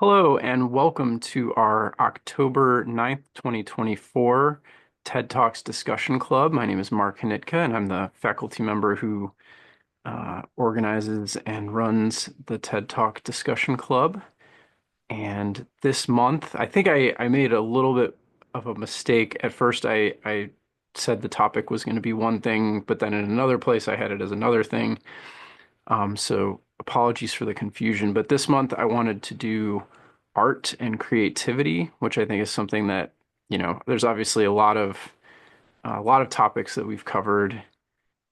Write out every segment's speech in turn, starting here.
Hello and welcome to our October 9th, 2024 TED Talks Discussion Club. My name is Mark Hanitka and I'm the faculty member who organizes and runs the TED Talk Discussion Club. And this month, I think I made a little bit of a mistake. At first, I said the topic was going to be one thing, but then in another place I had it as another thing. So apologies for the confusion, but this month I wanted to do art and creativity, which I think is something that, there's obviously a lot of topics that we've covered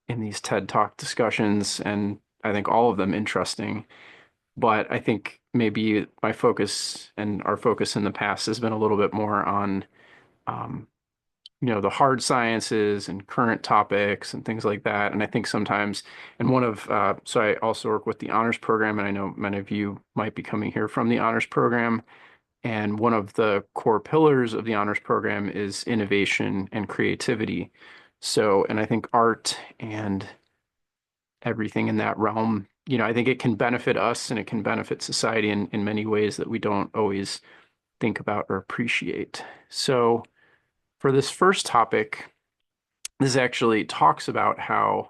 in these TED Talk discussions, and I think all of them interesting. But I think maybe my focus and our focus in the past has been a little bit more on um, the hard sciences and current topics and things like that. And I think sometimes, so I also work with the honors program, and I know many of you might be coming here from the honors program. And one of the core pillars of the honors program is innovation and creativity. So, and I think art and everything in that realm, I think it can benefit us and it can benefit society in many ways that we don't always think about or appreciate. So, for this first topic, this actually talks about how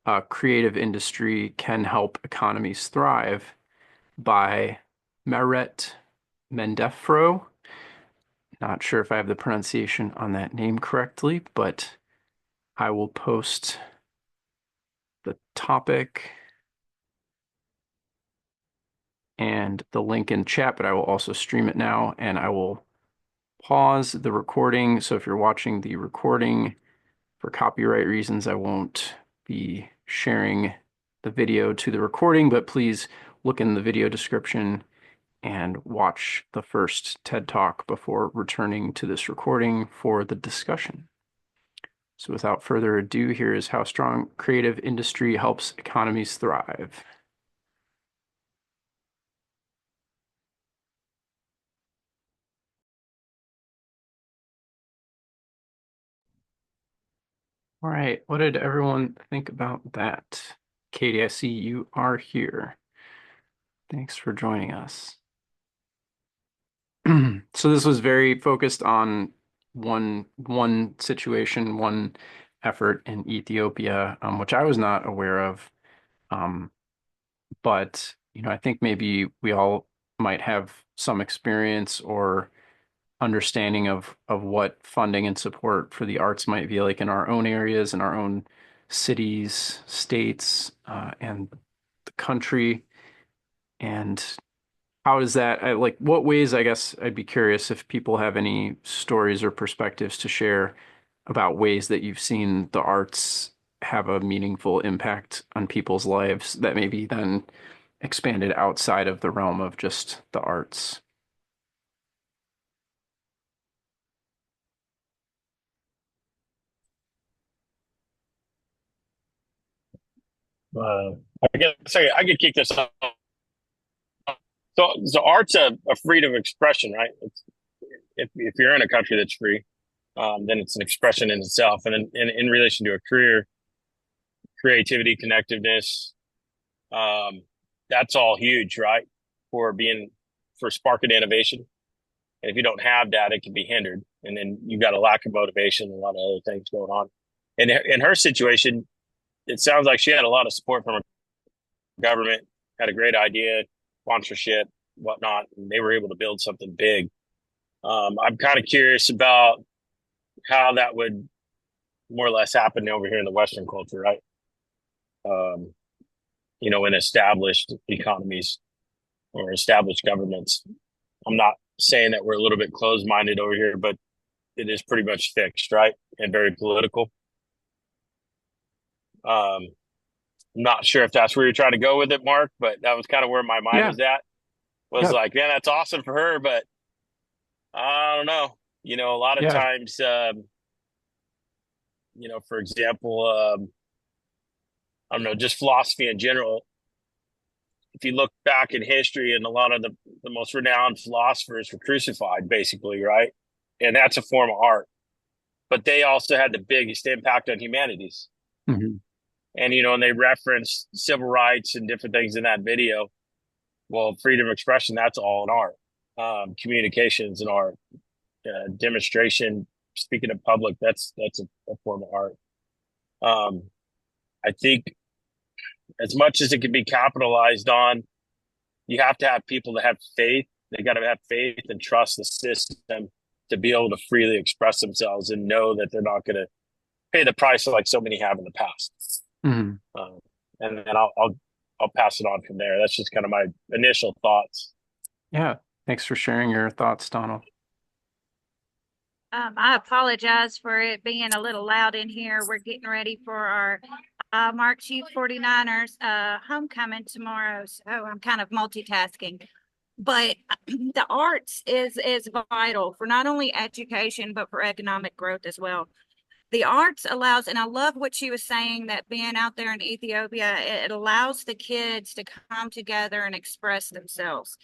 a creative industry can help economies thrive by Mehret Mandefro. Not sure if I have the pronunciation on that name correctly, but I will post the topic and the link in chat, but I will also stream it now and I will pause the recording. So if you're watching the recording, for copyright reasons, I won't be sharing the video to the recording, but please look in the video description and watch the first TED Talk before returning to this recording for the discussion. So without further ado, here is how strong creative industry helps economies thrive. All right, what did everyone think about that? Katie, I see you are here. Thanks for joining us. So this was very focused on one situation, one effort in Ethiopia, which I was not aware of. Um, but I think maybe we all might have some experience or understanding of what funding and support for the arts might be like in our own areas, in our own cities, states, and the country. And how does that, like, what ways, I guess I'd be curious if people have any stories or perspectives to share about ways that you've seen the arts have a meaningful impact on people's lives that maybe then expanded outside of the realm of just the arts. Uh, I guess I could kick this off. So art's a freedom of expression, right? If you're in a country that's free, then it's an expression in itself. And in relation to a career, creativity, connectiveness, um, that's all huge, right? For being for sparking innovation. And if you don't have that, it can be hindered. And then you've got a lack of motivation, a lot of other things going on. And in her situation, it sounds like she had a lot of support from her government, had a great idea, sponsorship, whatnot, and they were able to build something big. I'm kind of curious about how that would more or less happen over here in the Western culture, right? Um, in established economies or established governments. I'm not saying that we're a little bit closed-minded over here, but it is pretty much fixed, right? And very political. I'm not sure if that's where you're trying to go with it, Mark, but that was kind of where my mind Yeah, was at. Was yeah, like, man, that's awesome for her, but I don't know. A lot of yeah. times, for example, I don't know, just philosophy in general. If you look back in history, and a lot of the most renowned philosophers were crucified, basically, right? And that's a form of art. But they also had the biggest impact on humanities. Mhm. And they referenced civil rights and different things in that video. Well, freedom of expression, that's all in art. Communications in art, demonstration, speaking in public, that's a form of art. Um, I think as much as it can be capitalized on, you have to have people that have faith. They got to have faith and trust the system to be able to freely express themselves and know that they're not going to pay the price like so many have in the past. Mhm. Um, and then I'll pass it on from there. That's just kind of my initial thoughts. Yeah. Thanks for sharing your thoughts, Donald. I apologize for it being a little loud in here. We're getting ready for our Marks Youth 49ers homecoming tomorrow, so I'm kind of multitasking. But the arts is vital for not only education but for economic growth as well. The arts allows, and I love what she was saying, that being out there in Ethiopia, it allows the kids to come together and express themselves,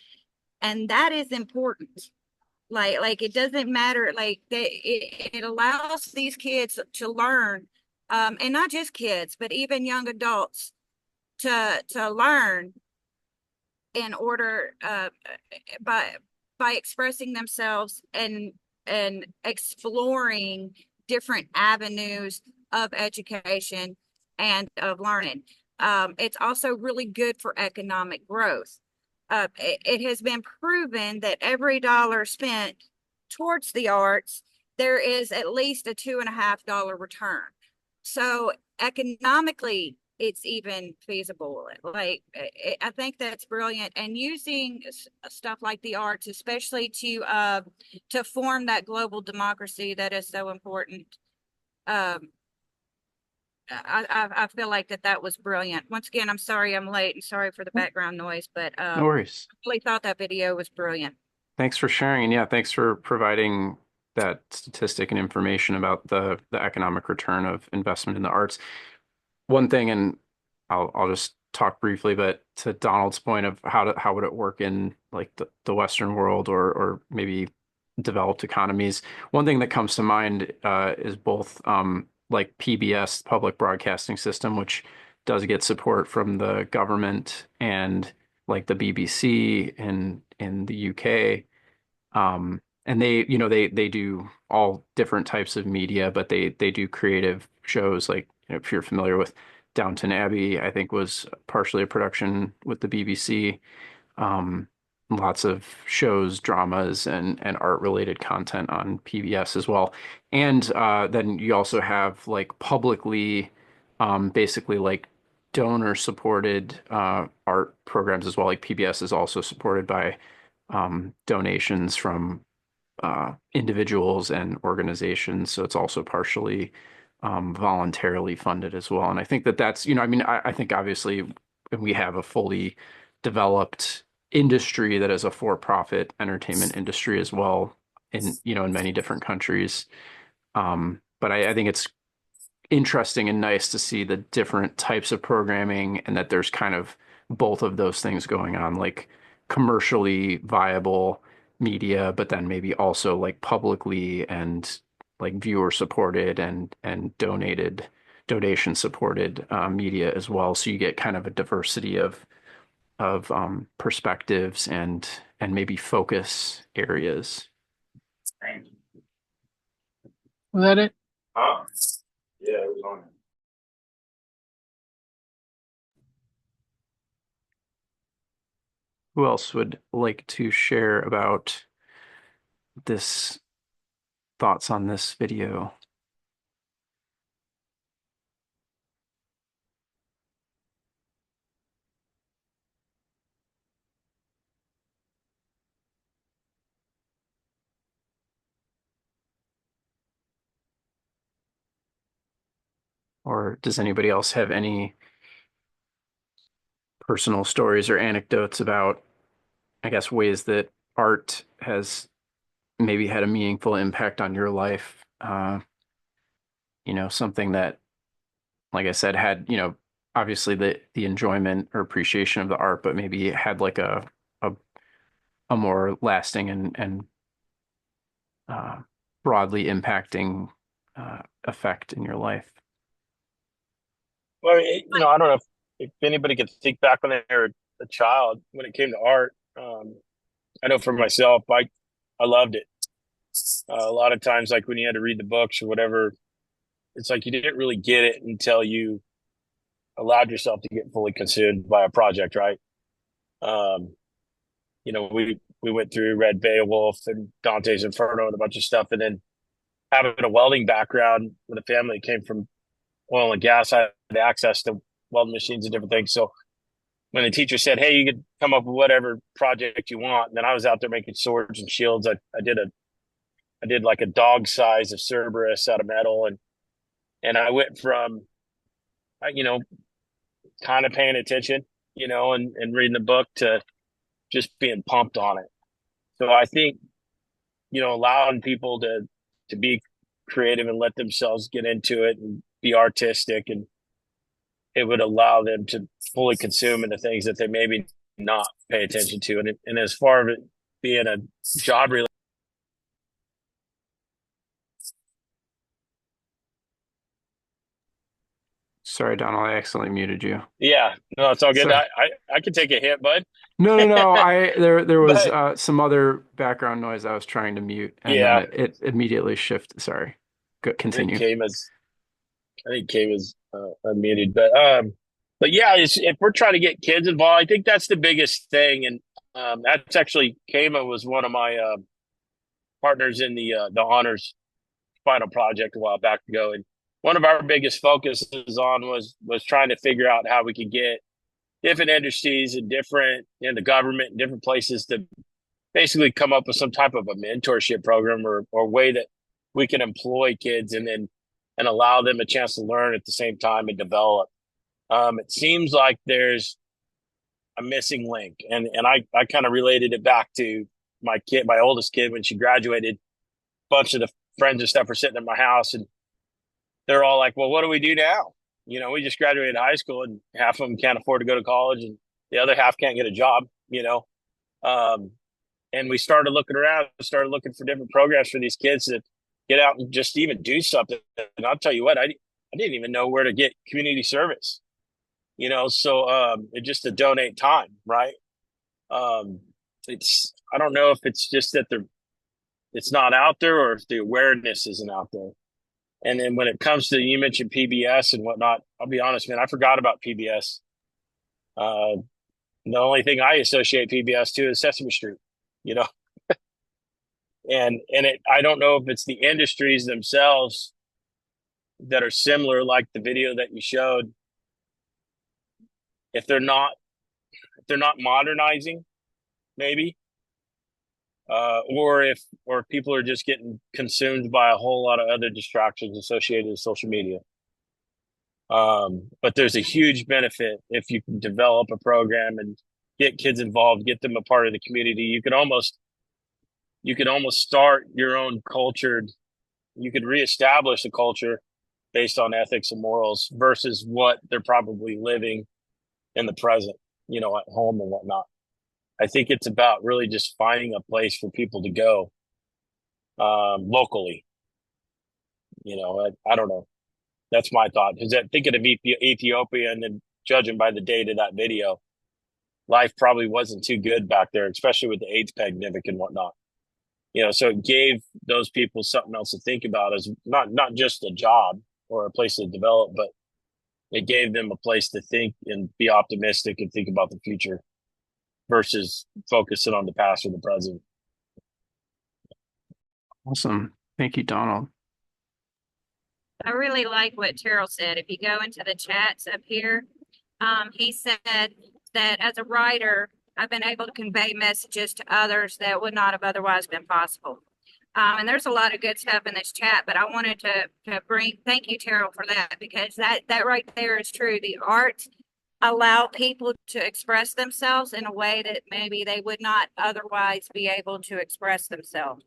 and that is important. Like it doesn't matter, it allows these kids to learn, and not just kids but even young adults to learn in order by by expressing themselves and exploring different avenues of education and of learning. It's also really good for economic growth. It has been proven that every dollar spent towards the arts, there is at least a $2.50 return. So economically, it's even feasible. I think that's brilliant. And using stuff like the arts, especially to form that global democracy that is so important. Um, I feel like that was brilliant. Once again, I'm sorry I'm late and sorry for the background noise, but No worries. I really thought that video was brilliant. Thanks for sharing. And yeah, thanks for providing that statistic and information about the economic return of investment in the arts. One thing, and I'll just talk briefly, but to Donald's point of how would it work in like the Western world or maybe developed economies. One thing that comes to mind is both like PBS, public broadcasting system, which does get support from the government, and like the BBC in the UK. And they, they do all different types of media, but they do creative shows like, if you're familiar with Downton Abbey, I think was partially a production with the BBC. Um, Lots of shows, dramas, and art related content on PBS as well. And then you also have like publicly, basically like donor supported art programs as well. Like PBS is also supported by donations from individuals and organizations. So it's also partially voluntarily funded as well. And I think that that's, I mean, I think obviously we have a fully developed industry that is a for-profit entertainment industry as well in many different countries. But I think it's interesting and nice to see the different types of programming and that there's kind of both of those things going on, like commercially viable media, but then maybe also like publicly and like viewer supported and donation supported media as well. So you get kind of a diversity of perspectives and maybe focus areas. Was that it? Huh? Yeah, it was on. Who else would like to share about this thoughts on this video? Or does anybody else have any personal stories or anecdotes about, I guess, ways that art has maybe had a meaningful impact on your life? Something that, like I said, had, obviously the enjoyment or appreciation of the art, but maybe it had like a a more lasting and uh, broadly impacting effect in your life. Well, I don't know if anybody could think back on their a child when it came to art. I know for myself, I loved it. A lot of times, like when you had to read the books or whatever, it's like you didn't really get it until you allowed yourself to get fully consumed by a project, right? Um, we went through read Beowulf and Dante's Inferno and a bunch of stuff, and then having a welding background with a family that came from oil and gas, I had access to welding machines and different things. So when the teacher said, "Hey, you could come up with whatever project you want," and then I was out there making swords and shields. I did like a dog size of Cerberus out of metal, and I went from kind of paying attention, and reading the book to just being pumped on it. So I think, allowing people to be creative and let themselves get into it and be artistic, and it would allow them to fully consume into things that they maybe not pay attention to. And as far as it being a job related. Sorry, Donald, I accidentally muted you. Yeah, no, it's all good. Sorry. I can take a hit, bud. No. There was But some other background noise I was trying to mute, and then yeah, it immediately shifted. Sorry. I think Continue. Kay was unmuted, but yeah, if we're trying to get kids involved, I think that's the biggest thing, and that's actually Kama was one of my partners in the honors final project a while back ago, and one of our biggest focuses on was trying to figure out how we could get different industries and in the government and different places to basically come up with some type of a mentorship program or way that we can employ kids and allow them a chance to learn at the same time and develop. It seems like there's a missing link, and I kind of related it back to my oldest kid when she graduated. A bunch of the friends and stuff were sitting at my house, and they're all like, "Well, what do we do now? We just graduated high school, and half of them can't afford to go to college, and the other half can't get a job." Um, and we started looking around, started looking for different programs for these kids to get out and just even do something. And I'll tell you what, I didn't even know where to get community service. So it just to donate time, right? I don't know if it's just that it's not out there or if the awareness isn't out there. And then when it comes to, you mentioned PBS and whatnot, I'll be honest, man, I forgot about PBS. The only thing I associate PBS to is Sesame Street, you know, I don't know if it's the industries themselves that are similar, like the video that you showed, if they're not modernizing, maybe, or people are just getting consumed by a whole lot of other distractions associated with social media. But there's a huge benefit if you can develop a program and get kids involved, get them a part of the community. You could almost start your own culture. You could reestablish a culture based on ethics and morals versus what they're probably living in the present, at home and whatnot. I think it's about really just finding a place for people to go locally. I don't know. That's my thought. Because thinking of Ethiopia and then judging by the date of that video, life probably wasn't too good back there, especially with the AIDS pandemic and whatnot. So it gave those people something else to think about as not just a job or a place to develop, but it gave them a place to think and be optimistic and think about the future versus focusing on the past or the present. Awesome. Thank you, Donald. I really like what Terrell said. If you go into the chats up here, he said that as a writer, I've been able to convey messages to others that would not have otherwise been possible. And there's a lot of good stuff in this chat, but I wanted to thank you, Terrell, for that, because that right there is true. The art allow people to express themselves in a way that maybe they would not otherwise be able to express themselves.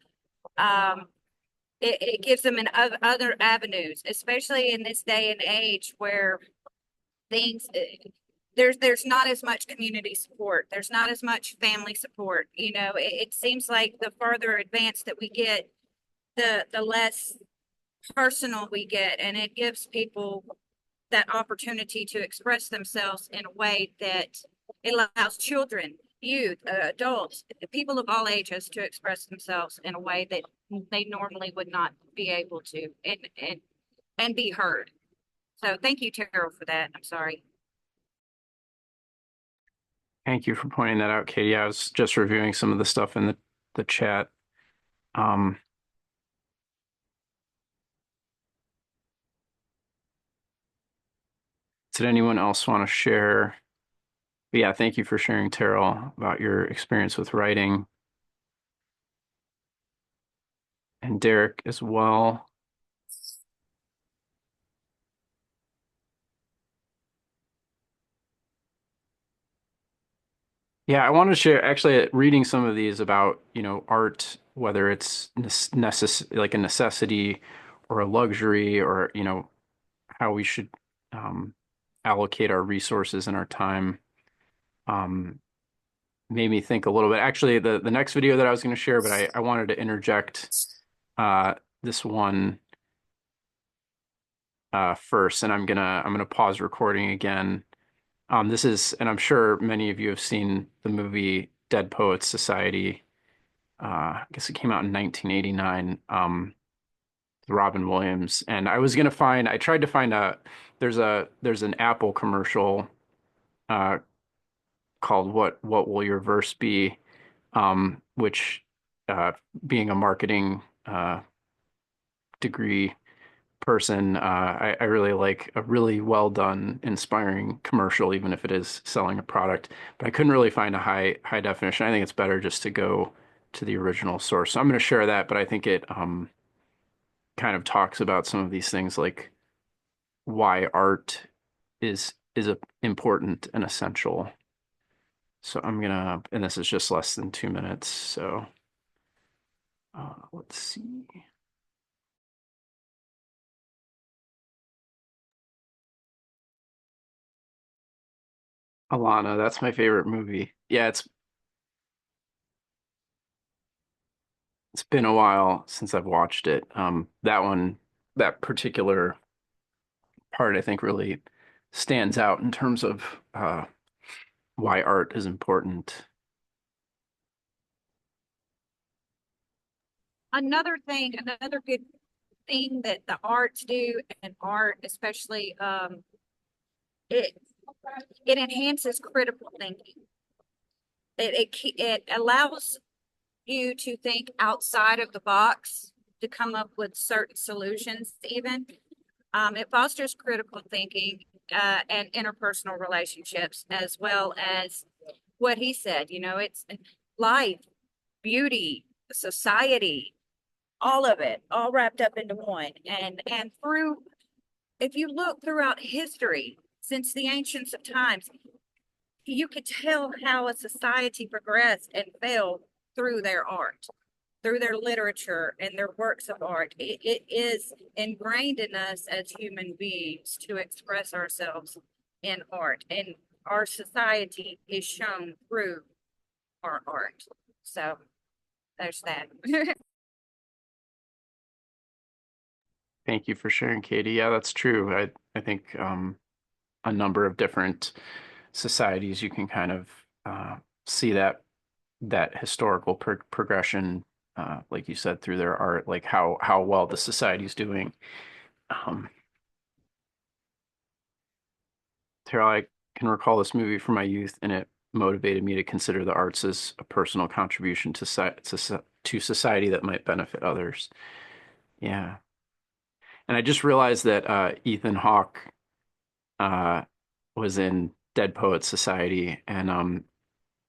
It gives them other avenues, especially in this day and age where things there's not as much community support. There's not as much family support. It seems like the further advanced that we get, the less personal we get, and it gives people that opportunity to express themselves in a way that It allows children, youth, adults, people of all ages to express themselves in a way that they normally would not be able to and be heard. So thank you, Terrell, for that. I'm sorry. Thank you for pointing that out, Katie. I was just reviewing some of the stuff in the chat. Um, did anyone else want to share? But yeah, thank you for sharing, Terrell, about your experience with writing, and Derek as well. Yeah, I want to share actually reading some of these about, art, whether it's like a necessity or a luxury, or, how we should um, allocate our resources and our time. Um, Made me think a little bit. Actually, the next video that I was going to share, but I wanted to interject uh, this one first, and I'm gonna pause recording again. This is, and I'm sure many of you have seen the movie Dead Poets Society. I guess it came out in 1989. Robin Williams, and I tried to find there's an Apple commercial uh, called "What Will Your Verse Be," which being a marketing degree person, I really like a really well done, inspiring commercial, even if it is selling a product. But I couldn't really find a high definition. I think it's better just to go to the original source. So I'm going to share that, but I think it kind of talks about some of these things, like why art is important and essential. So and this is just less than 2 minutes. So let's see. Alana, that's my favorite movie. Yeah, it's been a while since I've watched it. That particular part, I think, really stands out in terms of why art is important. Another good thing that the arts do, and art especially, it it enhances critical thinking. It allows you to think outside of the box to come up with certain solutions even. It fosters critical thinking and interpersonal relationships, as well as what he said. It's life, beauty, society, all of it, all wrapped up into one. And if you look throughout history, since the ancients of times, you could tell how a society progressed and fell through their art, through their literature and their works of art. It is ingrained in us as human beings to express ourselves in art, and our society is shown through our art. So there's that. Thank you for sharing, Katie. Yeah, that's true. I think a number of different societies you can kind of see that historical progression, like you said, through their art, like how well the society's doing. Um, Terrell, I can recall this movie from my youth, and it motivated me to consider the arts as a personal contribution to society that might benefit others. Yeah. And I just realized that Ethan Hawke uh, was in Dead Poets Society, and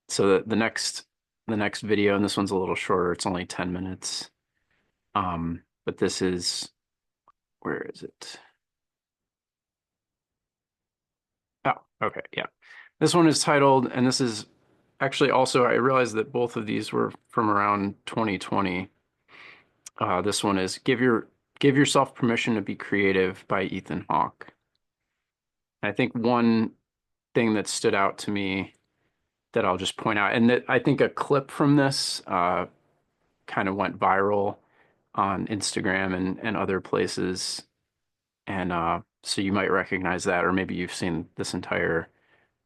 so the next video, and this one's a little shorter. It's only 10 minutes. But this is where is it? Oh, okay, yeah. This one is titled, and this is actually also, I realized that both of these were from around 2020. This one is Give Yourself Permission to Be Creative by Ethan Hawke. I think one thing that stood out to me that I'll just point out, and that I think a clip from this kind of went viral on Instagram and other places. And so you might recognize that, or maybe you've seen this entire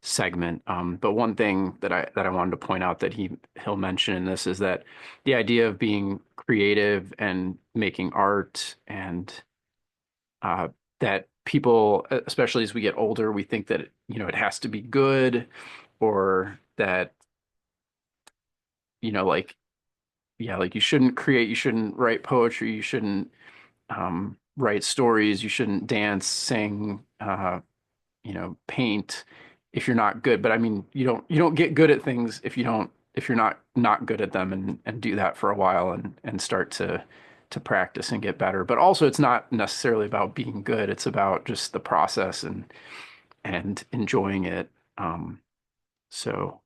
segment. But one thing that I wanted to point out that he'll mention in this is that the idea of being creative and making art and uh, that people, especially as we get older, we think that it has to be good, or that like yeah, like you shouldn't write poetry, you shouldn't write stories, you shouldn't dance, sing, paint if you're not good. But I mean, you don't get good at things if you're not good at them and do that for a while and start to practice and get better. But also it's not necessarily about being good. It's about just the process and enjoying it. So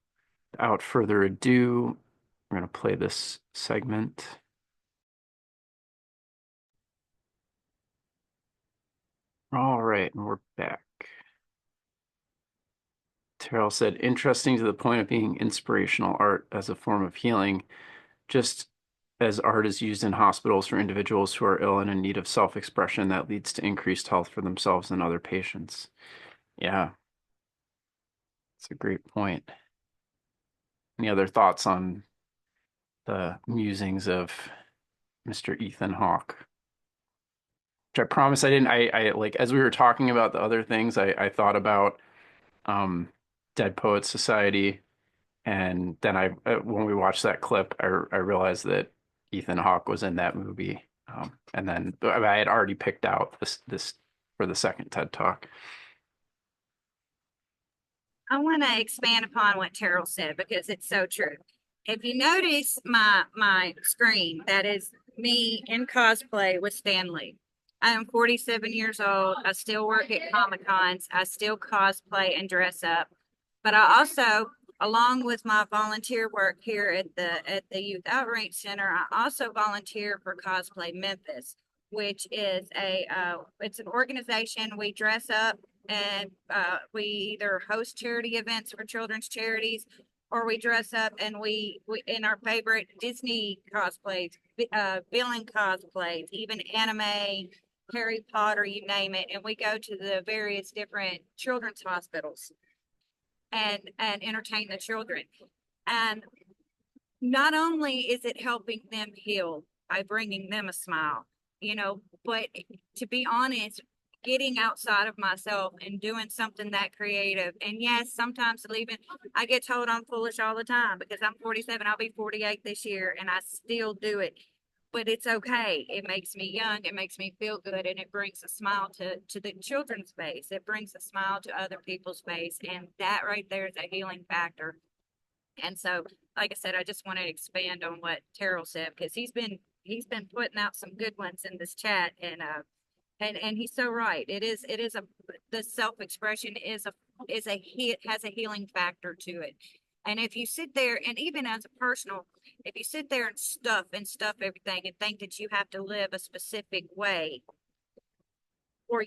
without further ado, we're going to play this segment. All right, and we're back. Terrell said, interesting to the point of being inspirational art as a form of healing, just as art is used in hospitals for individuals who are ill and in need of self-expression that leads to increased health for themselves and other patients. Yeah, it's a great point. Any other thoughts on the musings of Mr. Ethan Hawke? Which I promise I didn't, I like, as we were talking about the other things, I thought about um, Dead Poets Society. And then when we watched that clip, I realized that Ethan Hawke was in that movie. And then I had already picked out this for the second TED Talk. I want to expand upon what Terrell said because it's so true. If you notice my screen, that is me in cosplay with Stanley. I am 47 years old. I still work at Comic Cons. I still cosplay and dress up. But I also, along with my volunteer work here at the Youth Outreach Center, I also volunteer for Cosplay Memphis, which is it's an organization. We dress up and we either host charity events for children's charities, or we dress up and we in our favorite Disney cosplays, villain cosplays, even anime, Harry Potter, you name it, and we go to the various different children's hospitals and entertain the children. And not only is it helping them heal by bringing them a smile, but to be honest, getting outside of myself and doing something that creative. And yes, sometimes leaving, I get told I'm foolish all the time because I'm 47, I'll be 48 this year, and I still do it. But it's okay. It makes me young. It makes me feel good, and it brings a smile to the children's face. It brings a smile to other people's face, and that right there is a healing factor. And so, like I said, I just want to expand on what Terrell said because he's been putting out some good ones in this chat, and he's so right. The self-expression has a healing factor to it. And if you sit there, and even as a personal, if you sit there and stuff everything and think that you have to live a specific way, or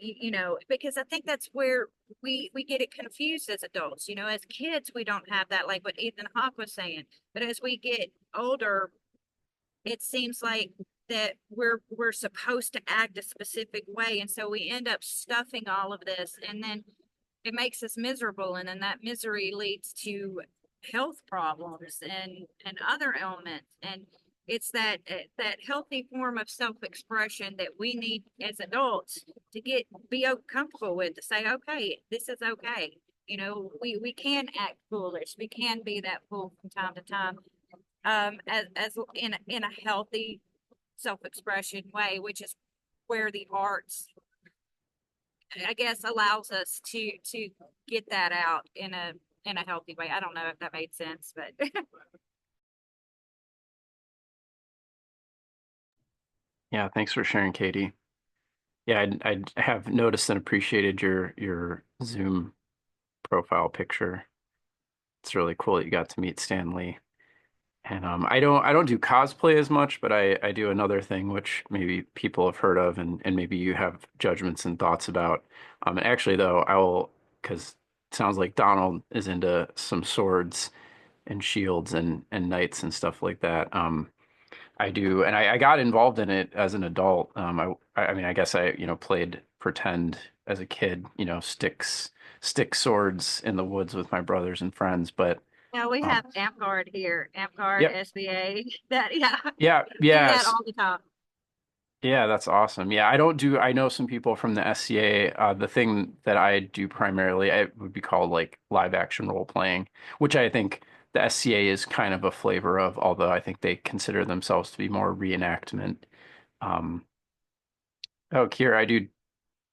because I think that's where we get it confused as adults. As kids, we don't have that, like what Ethan Hawke was saying. But as we get older, it seems like that we're supposed to act a specific way, and so we end up stuffing all of this, and then it makes us miserable, and then that misery leads to health problems and other ailments. And it's that healthy form of self-expression that we need as adults to be comfortable with, to say, okay, this is okay. We can act foolish, we can be that fool from time to time, as in a healthy self-expression way, which is where the arts, I guess, allows us to get that out in a healthy way. I don't know if that made sense, but Yeah, thanks for sharing, Katie. Yeah, I have noticed and appreciated your Zoom profile picture. It's really cool that you got to meet Stan Lee. And I don't do cosplay as much, but I do another thing which maybe people have heard of and maybe you have judgments and thoughts about. Actually though, I will, because it sounds like Donald is into some swords and shields and knights and stuff like that. I do, and I got involved in it as an adult. I mean, I guess I played pretend as a kid, stick swords in the woods with my brothers and friends. But No, we um, have Amp Guard here, Amp Guard, yep, SBA. That yeah, yeah, do that yes, all the time. yeah, that's awesome. Yeah, I know some people from the SCA. The thing that I do primarily, it would be called like live action role playing, which I think the SCA is kind of a flavor of, although I think they consider themselves to be more reenactment. Um, oh, Kira, I do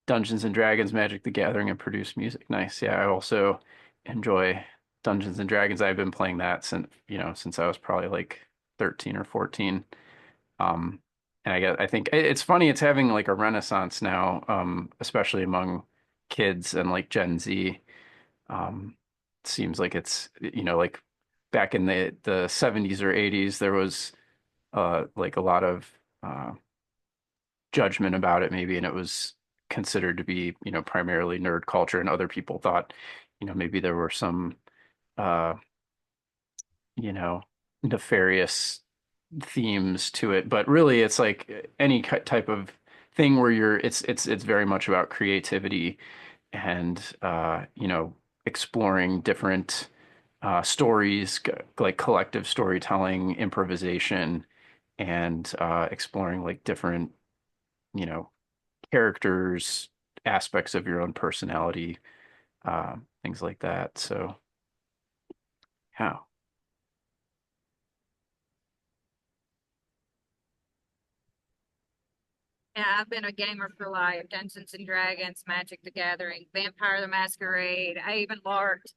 Dungeons and Dragons, Magic the Gathering, and produce music. Nice. Yeah, I also enjoy Dungeons and Dragons. I've been playing that since I was probably like 13 or 14. Um, and I think it's funny it's having like a renaissance now, especially among kids and like Gen Z. It seems like it's like back in the 70s or 80s there was like a lot of judgment about it maybe, and it was considered to be primarily nerd culture, and other people thought maybe there were some uh you know nefarious themes to it, but really it's like any type of thing where it's very much about creativity and exploring different stories, like collective storytelling, improvisation, and exploring like different you know characters, aspects of your own personality, things like that. So yeah. Yeah, I've been a gamer for life. Dungeons and Dragons, Magic the Gathering, Vampire the Masquerade. I even larked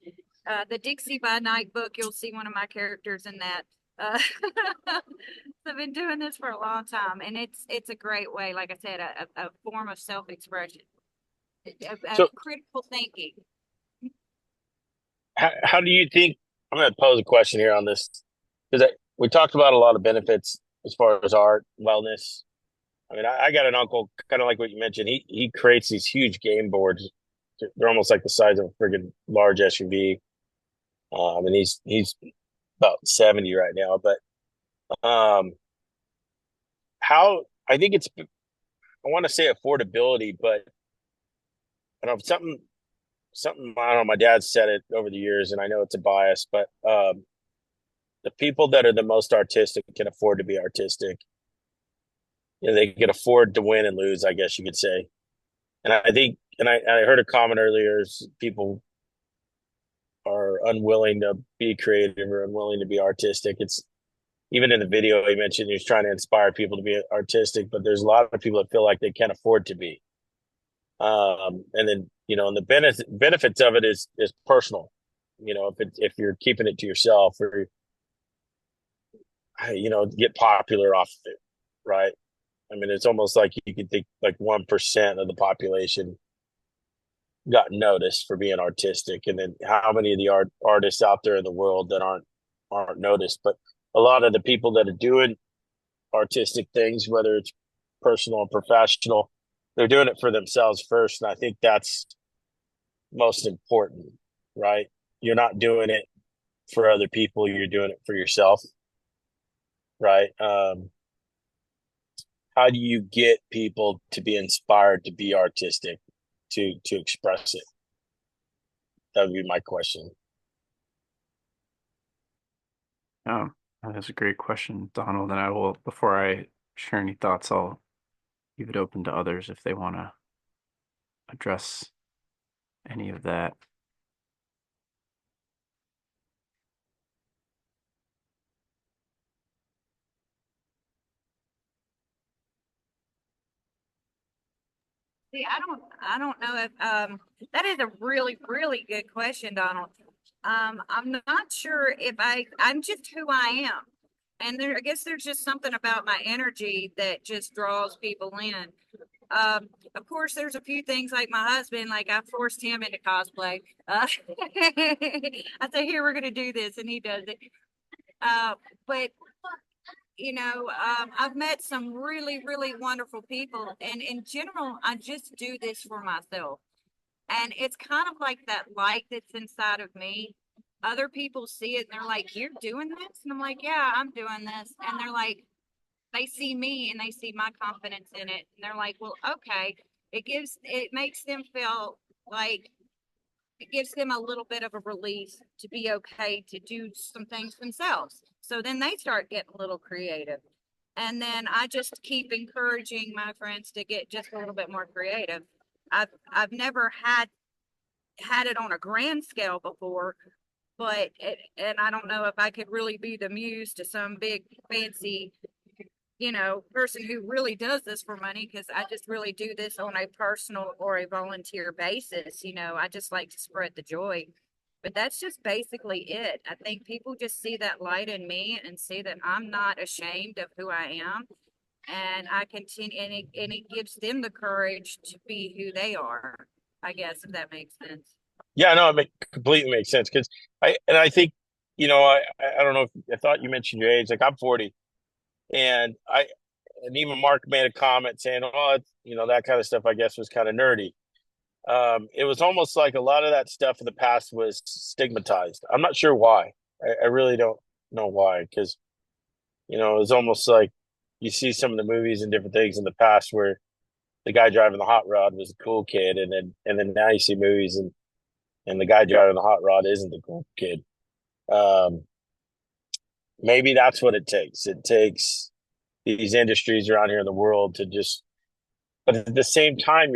the Dixie by Night book. You'll see one of my characters in that. Uh, I've been doing this for a long time, and it's a great way, like I said, a form of self-expression, of So critical thinking. how do you think? I'm going to pose a question here on this because we talked about a lot of benefits as far as art, wellness. I mean, I got an uncle, kind of like what you mentioned. He creates these huge game boards. They're almost like the size of a friggin' large SUV. And he's about 70 right now. But how I think I want to say affordability, but I don't know something I don't know. My dad said it over the years, and I know it's a bias, but the people that are the most artistic can afford to be artistic. They can afford to win and lose, I guess you could say. And I think, and I heard a comment earlier: is people are unwilling to be creative or unwilling to be artistic. It's even in the video he mentioned he was trying to inspire people to be artistic, but there's a lot of people that feel like they can't afford to be. And then and the benefits of it is personal. If you're keeping it to yourself or get popular off of it, right? I mean, it's almost like you could think like 1% of the population got noticed for being artistic, and then how many of the artists out there in the world that aren't noticed? But a lot of the people that are doing artistic things, whether it's personal or professional, they're doing it for themselves first, and I think that's most important, right? You're not doing it for other people; you're doing it for yourself, right? How do you get people to be inspired to be artistic, to express it? That would be my question. Oh, that's a great question, Donald. And I will, before I share any thoughts, I'll leave it open to others if they want to address any of that. See, I don't know if that is a really, really good question, Donald. I'm not sure if I'm just who I am. And I guess there's just something about my energy that just draws people in. Of course, there's a few things like my husband, like I forced him into cosplay. I say, here, we're going to do this, and he does it. But I've met some really, really wonderful people. And in general, I just do this for myself. And it's kind of like that light that's inside of me. Other people see it and they're like, you're doing this? And I'm like, yeah, I'm doing this. And they're like, they see me and they see my confidence in it. And they're like, well, okay. it makes them feel like it gives them a little bit of a release to be okay to do some things themselves. So then they start getting a little creative. And then I just keep encouraging my friends to get just a little bit more creative. I've never had it on a grand scale before, but and I don't know if I could really be the muse to some big fancy, person who really does this for money, because I just really do this on a personal or a volunteer basis. I just like to spread the joy. But that's just basically it. I think people just see that light in me and see that I'm not ashamed of who I am. And I continue, and it gives them the courage to be who they are, I guess, if that makes sense. Yeah, no, completely makes sense because I think, I don't know if I thought you mentioned your age. Like I'm 40, and even Mark made a comment saying, "Oh, that kind of stuff, I guess, was kind of nerdy." It was almost like a lot of that stuff in the past was stigmatized. I'm not sure why. I really don't know why, because it was almost like you see some of the movies and different things in the past where the guy driving the hot rod was a cool kid, and then now you see movies and the guy driving the hot rod isn't the cool kid. Um, Maybe that's what it takes. It takes these industries around here in the world to just, but at the same time,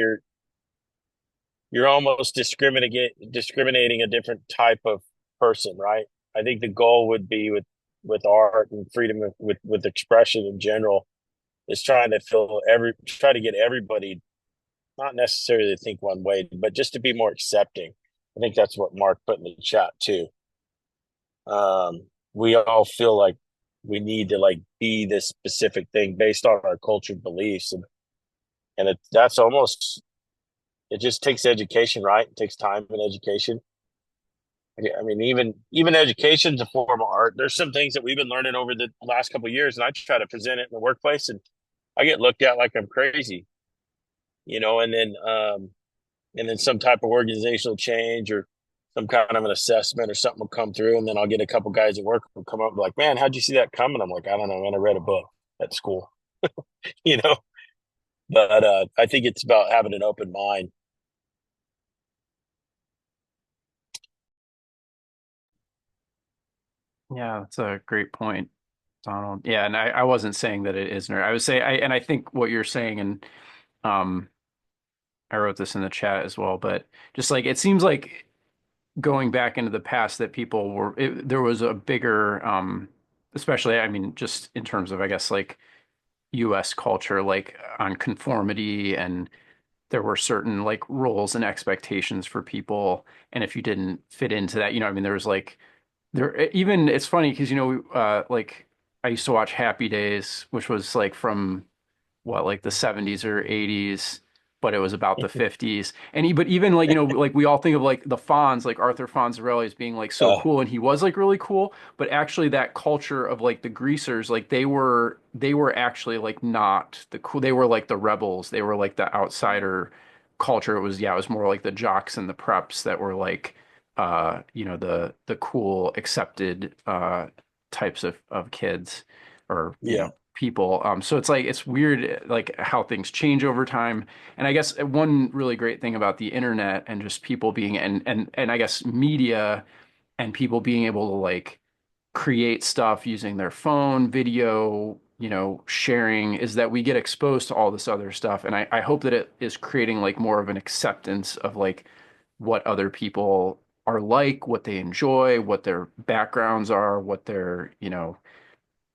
you're almost discriminating a different type of person, right? I think the goal would be with art and freedom with expression in general is try to get everybody not necessarily to think one way, but just to be more accepting. I think that's what Mark put in the chat too. We all feel like we need to like be this specific thing based on our cultured beliefs, and that's almost it just takes education, right? It takes time and education. I mean, even education is a form of art. There's some things that we've been learning over the last couple of years, and I try to present it in the workplace, and I get looked at like I'm crazy, and then some type of organizational change or some kind of an assessment or something will come through, and then I'll get a couple guys at work who come up and be like, "Man, how'd you see that coming?" I'm like, "I don't know, man. I read a book at school," you know. But I think it's about having an open mind. Yeah, that's a great point, Donald. Yeah, and I wasn't saying that it is nerd. I would say I think what you're saying, and um I wrote this in the chat as well, but just like it seems like going back into the past that there was a bigger especially I mean just in terms of I guess like US culture like on conformity, and there were certain like roles and expectations for people, and if you didn't fit into that, I mean there was like there even it's funny because like I used to watch Happy Days, which was like from what like the 70s or 80s, but it was about the 50s. But even like like we all think of like the Fonz, like Arthur Fonzarelli as being like so Uh, cool, and he was like really cool, but actually that culture of like the greasers, like they were actually like not the cool, they were like the rebels, they were like the outsider culture. It was more like the jocks and the preps that were like the cool accepted types of kids, or yeah, people. So it's like it's weird like how things change over time. And I guess one really great thing about the internet and just people being and I guess media and people being able to like create stuff using their phone, video, sharing, is that we get exposed to all this other stuff. And I hope that it is creating like more of an acceptance of like what other people are like, what they enjoy, what their backgrounds are, what their,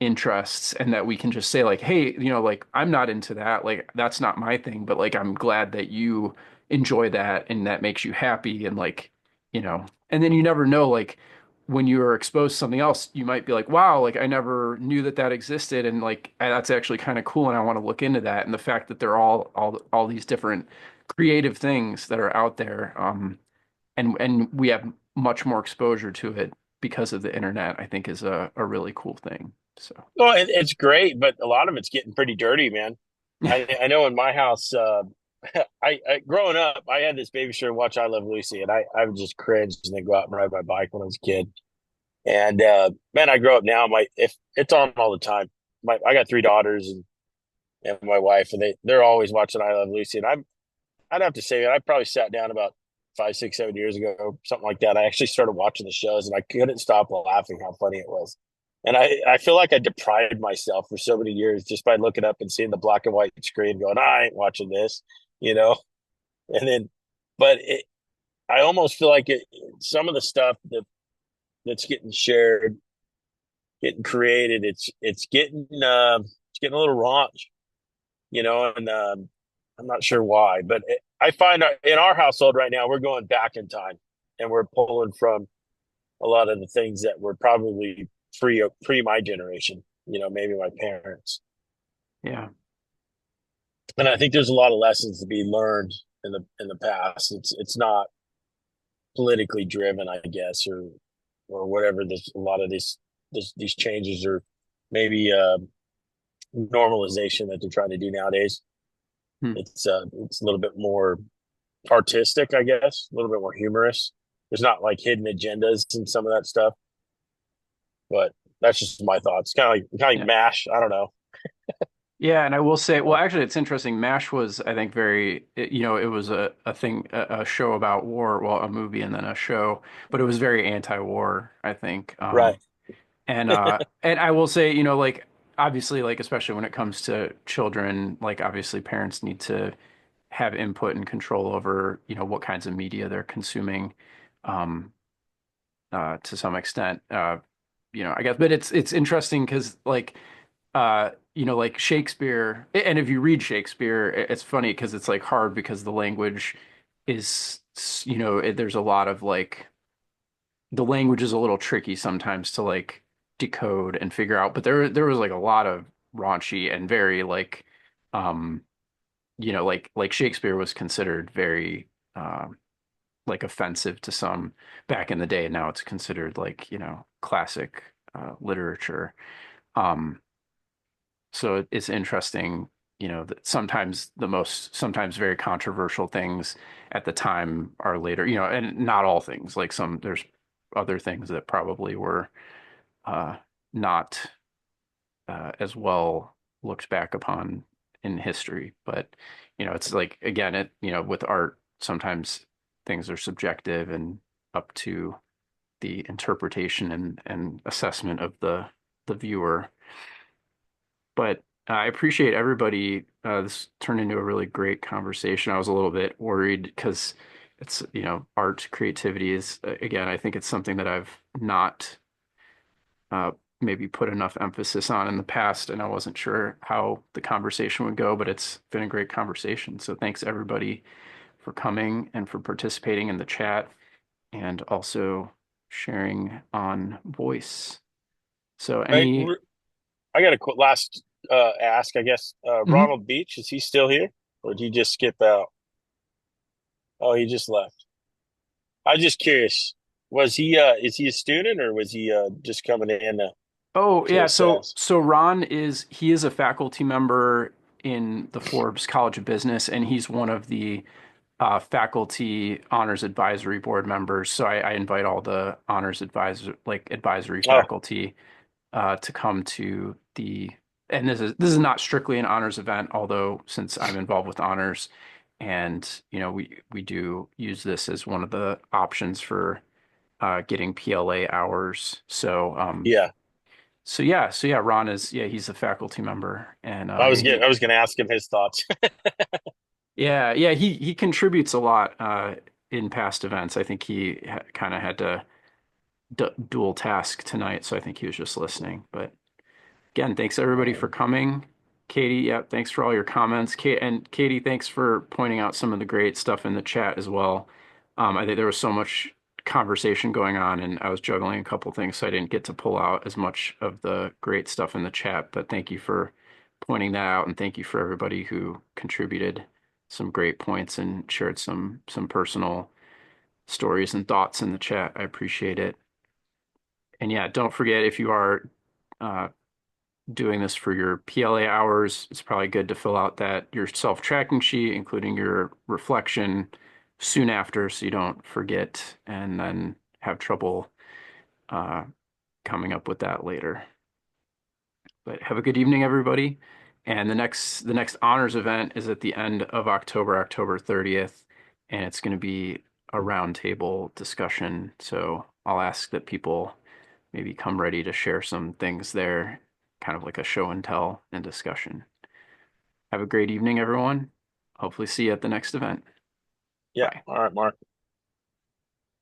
interests, and that we can just say like, hey, like I'm not into that, like that's not my thing, but like I'm glad that you enjoy that and that makes you happy, and like, and then you never know, like when you're exposed to something else, you might be like, wow, like I never knew that existed, and like that's actually kind of cool, and I want to look into that. And the fact that they're all these different creative things that are out there, and we have much more exposure to it because of the internet, I think is a really cool thing. So well, it's great, but a lot of it's getting pretty dirty, man. I know in my house, I growing up, I had this babysitter watch I Love Lucy, and I would just cringe and then go out and ride my bike when I was a kid. And man, I grow up now. If it's on all the time. I got three daughters and my wife, and they're always watching I Love Lucy, and I'd have to say I probably sat down about 5, 6, 7 years ago, something like that. I actually started watching the shows, and I couldn't stop laughing how funny it was. And I feel like I deprived myself for so many years just by looking up and seeing the black and white screen, going, I ain't watching this, you know. And then, but I almost feel like some of the stuff that's getting shared, getting created, it's getting a little raunch, and I'm not sure why, but I find in our household right now, we're going back in time, and we're pulling from a lot of the things that were probably pre my generation, maybe my parents. Yeah. And I think there's a lot of lessons to be learned in the past. It's not politically driven, I guess, or whatever. There's a lot of these changes, or maybe normalization that they're trying to do nowadays. Hmm. It's a little bit more artistic, I guess, a little bit more humorous. There's not like hidden agendas and some of that stuff, but that's just my thoughts. Kind of like Yeah. MASH. I don't know. Yeah, and I will say, well, actually, it's interesting. MASH was, I think, it was a thing, a show about war, well, a movie and then a show, but it was very anti-war, I think. Right. And I will say, like obviously, like especially when it comes to children, like obviously parents need to have input and control over, what kinds of media they're consuming, um, to some extent. I guess, but it's interesting because like Shakespeare, and if you read Shakespeare, it's funny because it's like hard because the language is, there's a lot of like the language is a little tricky sometimes to like decode and figure out. But there was like a lot of raunchy and very like, um, like Shakespeare was considered very like offensive to some back in the day. Now it's considered like, classic literature. Um, so it's interesting, that sometimes very controversial things at the time are later, and not all things, like there's other things that probably were uh, not as well looked back upon in history. But, it's like, again, with art, sometimes things are subjective and up to the interpretation and assessment of the viewer. But I appreciate everybody. This turned into a really great conversation. I was a little bit worried because it's, art creativity is, again, I think it's something that I've not uh, maybe put enough emphasis on in the past, and I wasn't sure how the conversation would go, but it's been a great conversation. So thanks everybody for coming and for participating in the chat and also sharing on voice. So Right. any, I got a last ask, I guess. Mhm. Ronald Beach, is he still here, or did he just skip out? Oh, he just left. I was just curious. Was he? Is he a student, or was he just coming in Oh to yeah, so assess? so Ron is a faculty member in the Forbes College of Business, and he's one of the faculty honors advisory board members. So I invite all the honors advisory Oh, faculty to come to and this is not strictly an honors event, although since I'm involved with honors, and we do use this as one of the options for getting PLA hours. yeah. So yeah, Ron he's a faculty member, and I was gonna ask him his thoughts. yeah, he contributes a lot in past events. I think he kind of had to dual task tonight, so I think he was just listening. But again, thanks everybody for coming. Katie, yeah, thanks for all your comments. Katie, thanks for pointing out some of the great stuff in the chat as well. I think there was so much conversation going on, and I was juggling a couple things, so I didn't get to pull out as much of the great stuff in the chat. But thank you for pointing that out, and thank you for everybody who contributed some great points and shared some personal stories and thoughts in the chat. I appreciate it. And yeah, don't forget if you are uh, doing this for your PLA hours, it's probably good to fill out your self-tracking sheet, including your reflection soon after so you don't forget and then have trouble uh, coming up with that later. But have a good evening, everybody, And the next honors event is at the end of October, October 30th, and it's going to be a roundtable discussion. So I'll ask that people maybe come ready to share some things there, kind of like a show and tell and discussion. Have a great evening, everyone. Hopefully see you at the next event. Yeah. Bye. All right, Mark.